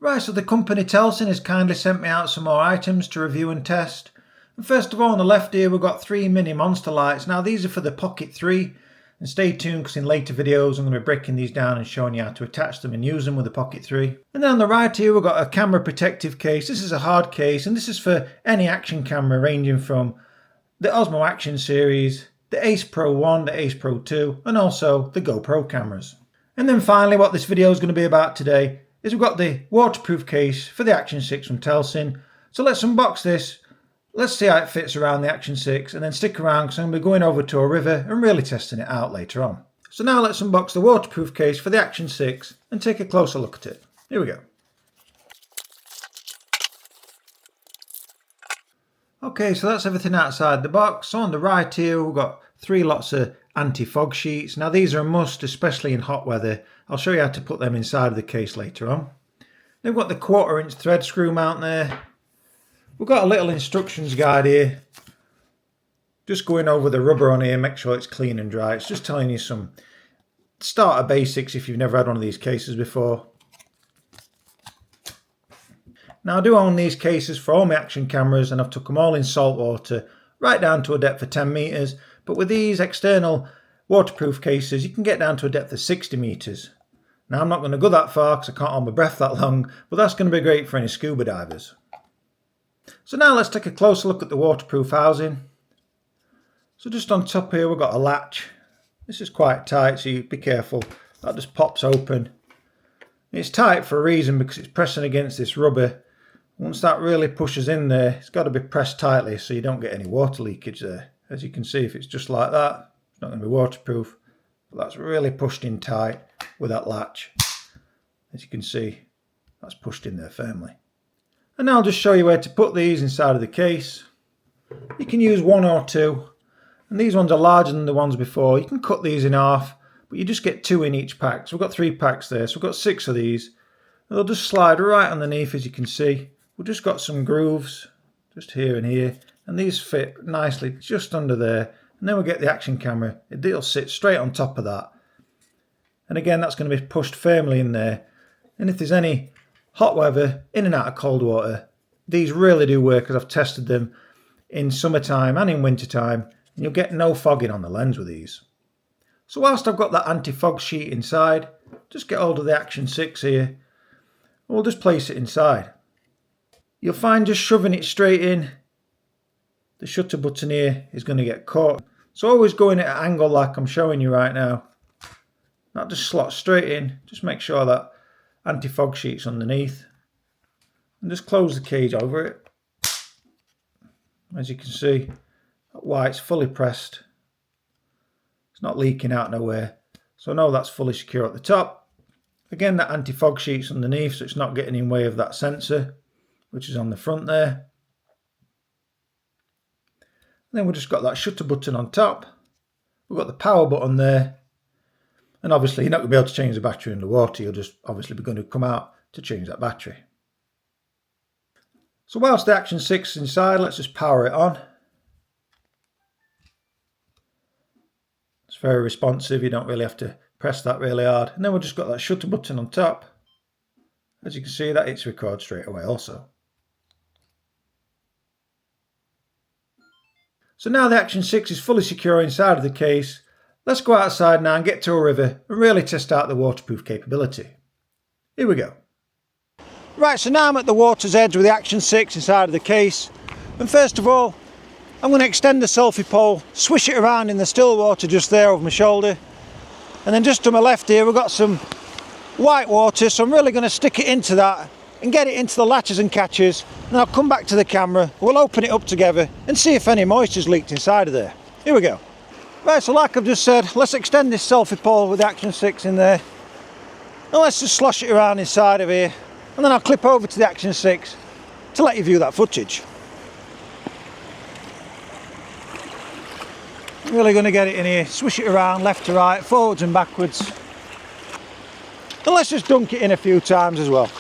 Right, so the company Telesin has kindly sent me out some more items to review and test. And first of all, on the left here we've got 3 mini monster lights. Now these are for the Pocket 3, and stay tuned because in later videos I'm going to be breaking these down and showing you how to attach them and use them with the Pocket 3. And then on the right here we've got a camera protective case. This is a hard case and this is for any action camera ranging from the Osmo Action series, the Ace Pro 1, the Ace Pro 2 and also the GoPro cameras. And then finally what this video is going to be about today is we've got the waterproof case for the Action 6 from Telesin. So let's unbox this, let's see how it fits around the Action 6 and then stick around because I'm going to be going over to a river and really testing it out later on. So now let's unbox the waterproof case for the Action 6 and take a closer look at it. Here we go. Okay, so that's everything outside the box. So on the right here we've got 3 lots of anti-fog sheets. Now these are a must, especially in hot weather. I'll show you how to put them inside of the case later on. Then we've got the 1/4 inch thread screw mount there. We've got a little instructions guide here. Just going over the rubber on here, make sure it's clean and dry. It's just telling you some starter basics if you've never had one of these cases before. Now I do own these cases for all my action cameras and I've took them all in salt water right down to a depth of 10 meters. But with these external waterproof cases you can get down to a depth of 60 meters. Now I'm not going to go that far because I can't hold my breath that long, but that's going to be great for any scuba divers. So now let's take a closer look at the waterproof housing. So just on top here we've got a latch. This is quite tight, so you be careful. That just pops open. It's tight for a reason because it's pressing against this rubber. Once that really pushes in there, it's got to be pressed tightly so you don't get any water leakage there. As you can see, if it's just like that, it's not going to be waterproof. But that's really pushed in tight with that latch. As you can see, that's pushed in there firmly. And now I'll just show you where to put these inside of the case. You can use 1 or 2. And these ones are larger than the ones before. You can cut these in half, but you just get 2 in each pack. So we've got 3 packs there. So we've got 6 of these. And they'll just slide right underneath, as you can see. We've just got some grooves, just here and here. And these fit nicely just under there. And then we'll get the action camera. It'll sit straight on top of that. And again, that's going to be pushed firmly in there. And if there's any hot weather, in and out of cold water, these really do work, as I've tested them in summertime and in wintertime. And you'll get no fogging on the lens with these. So whilst I've got that anti-fog sheet inside, just get hold of the Action 6 here. And we'll just place it inside. You'll find just shoving it straight in, the shutter button here is going to get caught. So always go in at an angle like I'm showing you right now. That just slots straight in. Just make sure that anti-fog sheet's underneath. And just close the cage over it. As you can see, that white's fully pressed. It's not leaking out nowhere. So I know that's fully secure at the top. Again, that anti-fog sheet's underneath, so it's not getting in the way of that sensor, which is on the front there. And then we've just got that shutter button on top. We've got the power button there. And obviously you're not going to be able to change the battery in the water. You'll just obviously be going to come out to change that battery. So whilst the Action 6 is inside, let's just power it on. It's very responsive. You don't really have to press that really hard. And then we've just got that shutter button on top. As you can see, that hits record straight away also. So now the Action 6 is fully secure inside of the case. Let's go outside now and get to a river and really test out the waterproof capability. Here we go. Right, so now I'm at the water's edge with the Action 6 inside of the case. And first of all, I'm going to extend the selfie pole, swish it around in the still water just there over my shoulder. And then just to my left here, we've got some white water, so I'm really going to stick it into that and get it into the latches and catches. And I'll come back to the camera, we'll open it up together and see if any moisture's leaked inside of there. Here we go. Right, so like I've just said, let's extend this selfie pole with the Action 6 in there. And let's just slosh it around inside of here. And then I'll clip over to the Action 6 to let you view that footage. I'm really going to get it in here, swish it around left to right, forwards and backwards. And let's just dunk it in a few times as well.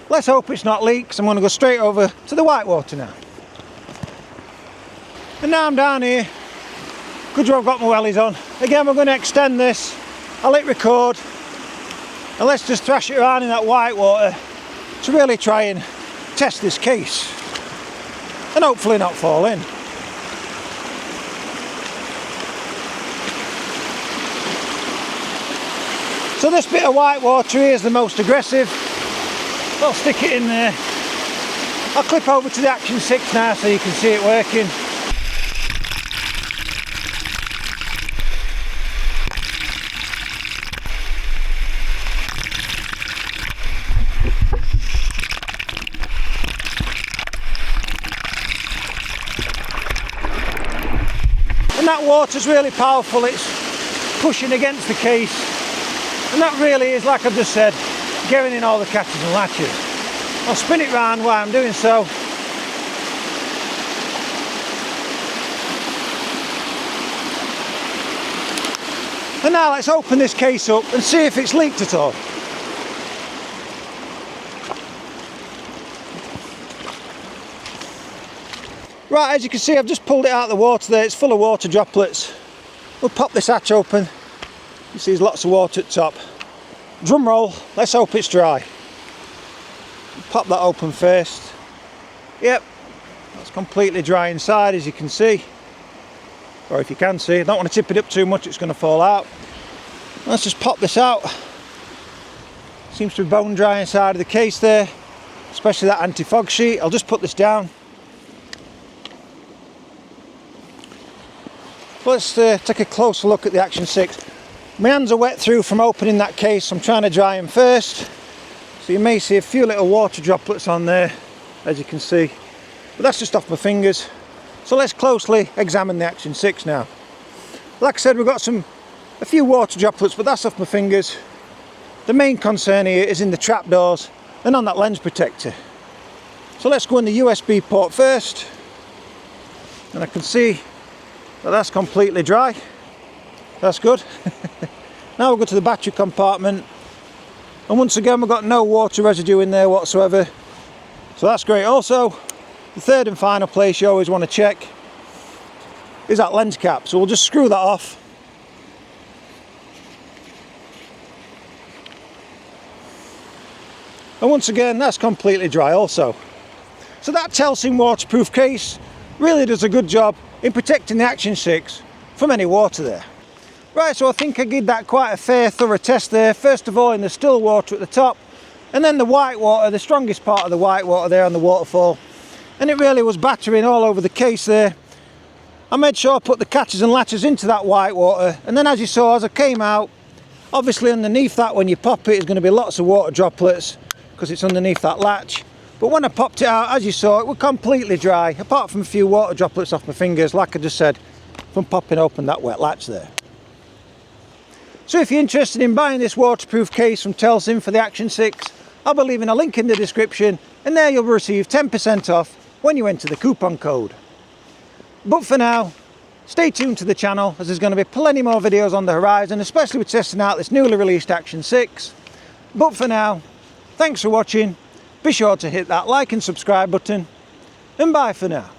Let's hope it's not leaks. I'm going to go straight over to the white water now. And now I'm down here Good job I've got my wellies on. Again, we're going to extend this. I'll hit record. And let's just thrash it around in that white water to really try and test this case. And hopefully not fall in. So this bit of white water here is the most aggressive. I'll stick it in there. I'll clip over to the Action 6 now so you can see it working. And that water's really powerful, it's pushing against the case. And that really is, like I've just said, getting in all the catches and latches. I'll spin it round while I'm doing so. And now let's open this case up and see if it's leaked at all. Right, as you can see, I've just pulled it out of the water there. It's full of water droplets. We'll pop this hatch open. You see there's lots of water at the top. Drum roll, let's hope it's dry. Pop that open first. Yep, that's completely dry inside, as you can see. Or if you can see, I don't want to tip it up too much, it's going to fall out. Let's just pop this out. Seems to be bone dry inside of the case there, especially that anti-fog sheet. I'll just put this down. Let's take a closer look at the Action 6. My hands are wet through from opening that case. I'm trying to dry them first. So you may see a few little water droplets on there, as you can see. But that's just off my fingers. So let's closely examine the Action 6 now. Like I said, we've got a few water droplets, but that's off my fingers. The main concern here is in the trapdoors and on that lens protector. So let's go in the USB port first. And I can see that that's completely dry. That's good. Now we'll go to the battery compartment, and once again we've got no water residue in there whatsoever, so that's great. Also, the third and final place you always want to check is that lens cap, so we'll just screw that off. And once again, that's completely dry also. So that Telesin waterproof case really does a good job in protecting the Action 6 from any water there. Right, so I think I did that quite a fair thorough test there. First of all in the still water at the top, and then the white water, the strongest part of the white water there on the waterfall. And it really was battering all over the case there. I made sure I put the catches and latches into that white water, and then as you saw, as I came out, obviously underneath that when you pop it, there's going to be lots of water droplets because it's underneath that latch. But when I popped it out, as you saw, it was completely dry, apart from a few water droplets off my fingers, like I just said, from popping open that wet latch there. So if you're interested in buying this waterproof case from Telesin for the Action 6, I'll be leaving a link in the description, and there you'll receive 10% off when you enter the coupon code. But for now, stay tuned to the channel, as there's going to be plenty more videos on the horizon, especially with testing out this newly released Action 6. But for now, thanks for watching. Be sure to hit that like and subscribe button, and bye for now.